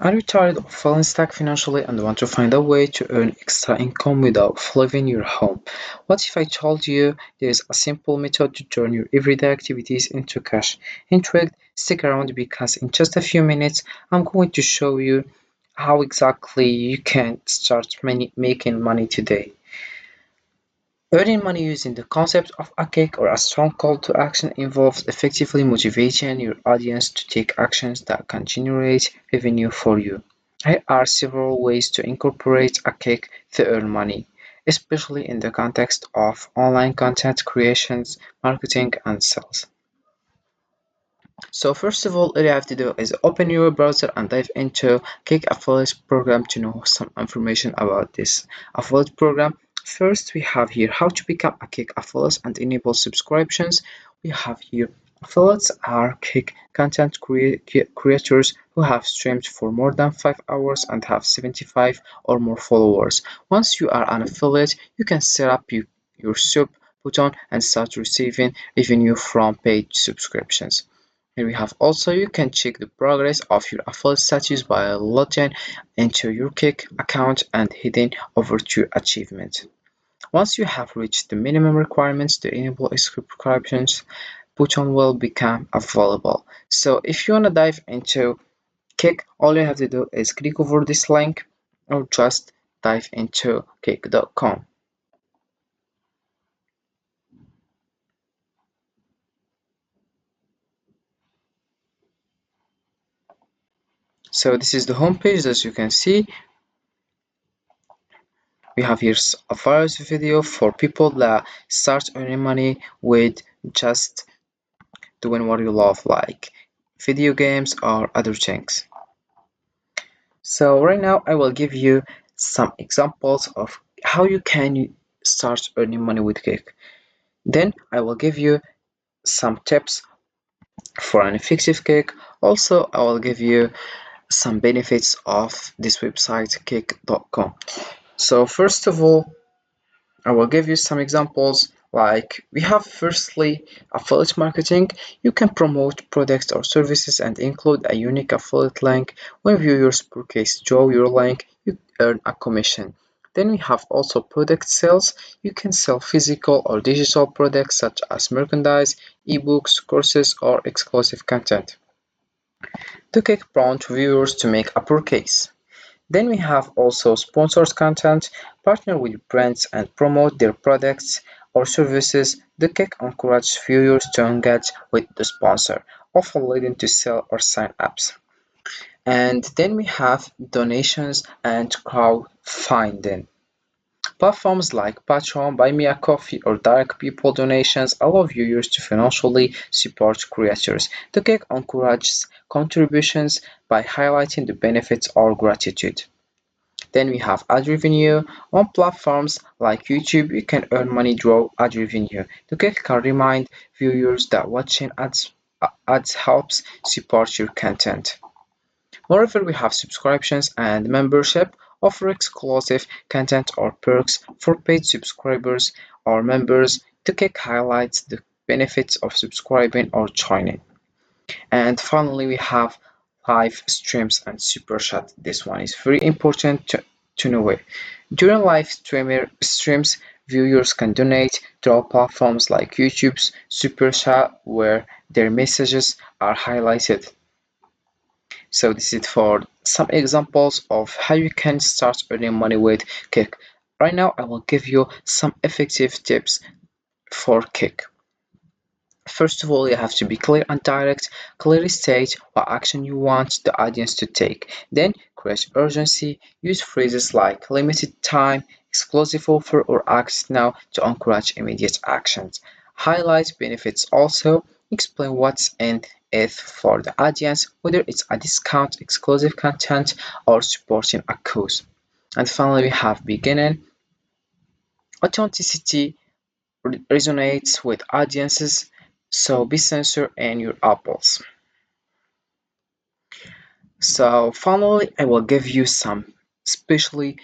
Are you tired of feeling stuck financially and want to find a way to earn extra income without leaving your home? What if I told you there is a simple method to turn your everyday activities into cash? Intrigued? Stick around because in just a few minutes I'm going to show you how exactly you can start making money today. Earning money using the concept of a kick or a strong call to action involves effectively motivating your audience to take actions that can generate revenue for you. Here are several ways to incorporate a kick to earn money, especially in the context of online content creations, marketing, and sales. So first of all, all you have to do is open your browser and dive into Kick Affiliate program to know some information about this affiliate program. First, we have here how to become a Kick affiliate and enable subscriptions. We have here affiliates are Kick content creators who have streamed for more than 5 hours and have 75 or more followers. Once you are an affiliate, you can set up your sub button and start receiving revenue from paid subscriptions. Here we have also you can check the progress of your affiliate status by logging into your Kick account and heading over to achievement. Once you have reached the minimum requirements to enable subscriptions, button will become available. So if you want to dive into Kick, all you have to do is click over this link or just dive into kick.com. So this is the homepage. As you can see, we have here a first video for people that start earning money with just doing what you love, like video games or other things. So right now I will give you some examples of how you can start earning money with Kick. Then I will give you some tips for an effective Kick. Also, I will give you some benefits of this website kick.com. So first of all, I will give you some examples. Like we have firstly affiliate marketing. You can promote products or services and include a unique affiliate link. When viewers purchase through your link, you earn a commission. Then we have also product sales. You can sell physical or digital products such as merchandise, ebooks, courses, or exclusive content to kick prompt viewers to make a purchase. Then we have also sponsored content, partner with brands and promote their products or services. The kick encourages viewers to engage with the sponsor, often leading to sell or sign ups. And then we have donations and crowdfunding. Platforms like Patreon, Buy Me a Coffee, or direct people donations allow viewers to financially support creators. The kick encourages contributions by highlighting the benefits or gratitude. Then we have ad revenue. On platforms like YouTube, you can earn money through ad revenue. The kick can remind viewers that watching ads helps support your content. Moreover, we have subscriptions and membership offer exclusive content or perks for paid subscribers or members. The kick highlights the benefits of subscribing or joining. And finally, we have live streams and super chat. This one is very important to know it. During live streams, viewers can donate through platforms like YouTube's super chat, where their messages are highlighted. So this is for some examples of how you can start earning money with Kick. Right now, I will give you some effective tips for Kick. First of all, you have to be clear and direct. Clearly state what action you want the audience to take. Then, create urgency. Use phrases like limited time, exclusive offer, or act now to encourage immediate actions. Highlight benefits also. Explain what's in it for the audience, whether it's a discount, exclusive content, or supporting a cause. And finally, we have beginning. Authenticity resonates with audiences, so be sincere in your apples. So finally, I will give you some especially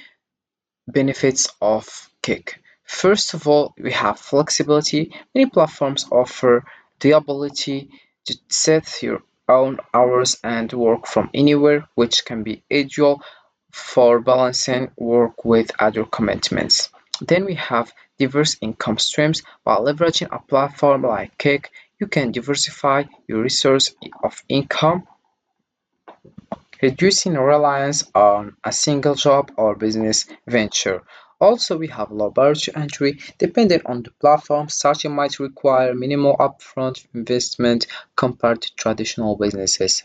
benefits of Kick. First of all, we have flexibility. Many platforms offer the ability to set your own hours and work from anywhere, which can be ideal for balancing work with other commitments. Then we have diverse income streams. While leveraging a platform like Cake, you can diversify your resource of income, reducing reliance on a single job or business venture. Also, we have low barrier to entry. Depending on the platform, starting might require minimal upfront investment compared to traditional businesses.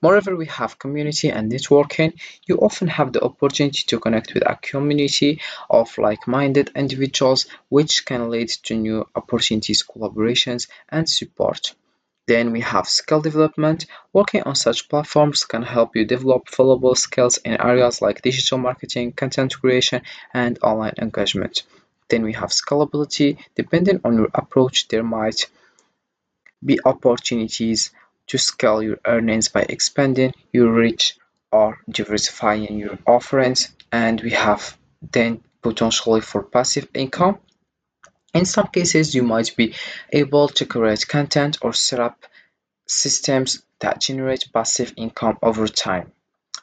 Moreover, we have community and networking. You often have the opportunity to connect with a community of like-minded individuals, which can lead to new opportunities, collaborations, and support. Then we have skill development. Working on such platforms can help you develop valuable skills in areas like digital marketing, content creation, and online engagement. Then we have scalability. Depending on your approach, there might be opportunities to scale your earnings by expanding your reach or diversifying your offerings. And we have then potentially for passive income. In some cases, you might be able to create content or set up systems that generate passive income over time.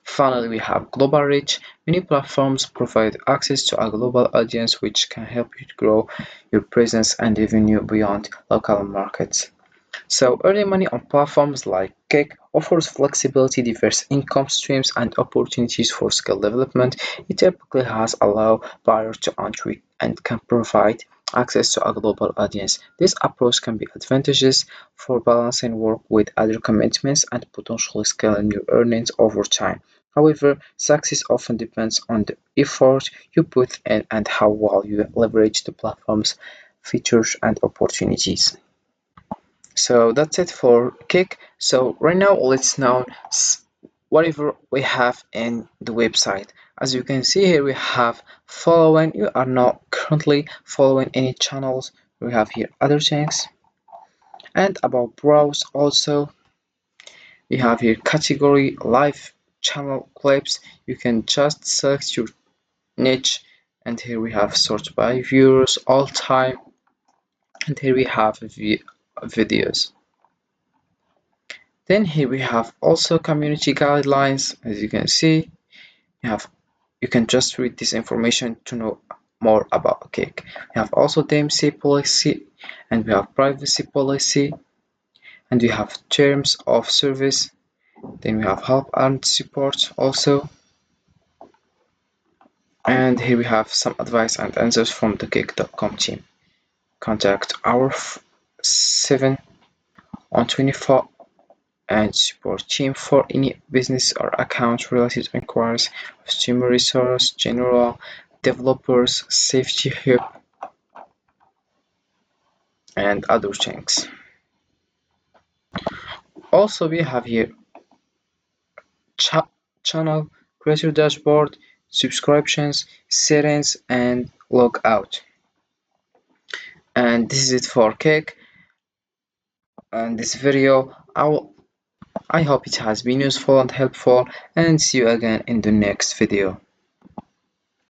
Finally, we have global reach. Many platforms provide access to a global audience, which can help you grow your presence and revenue beyond local markets. So earning money on platforms like Cake offers flexibility, diverse income streams, and opportunities for skill development. It typically has a low barrier to entry and can provide access to a global audience. This approach can be advantageous for balancing work with other commitments and potentially scaling your earnings over time. However, success often depends on the effort you put in and how well you leverage the platform's features and opportunities. So that's it for Kick. So right now let's now whatever we have in the website. As you can see here, we have following. You are not currently following any channels. We have here other things, and about browse also. We have here category live channel clips. You can just select your niche, and here we have sort by viewers all time, and here we have videos. Then here we have also community guidelines. As you can see, you can just read this information to know more about Cake. We have also DMC policy, and we have privacy policy, and we have terms of service. Then we have help and support also. And here we have some advice and answers from the Cake.com team. Contact our 7 on 24 and support team for any business or account related inquiries, customer resource, general developers, safety help, and other things. Also, we have here channel, creator dashboard, subscriptions, settings, and logout. And this is it for Cake. And this video, I hope it has been useful and helpful, and see you again in the next video.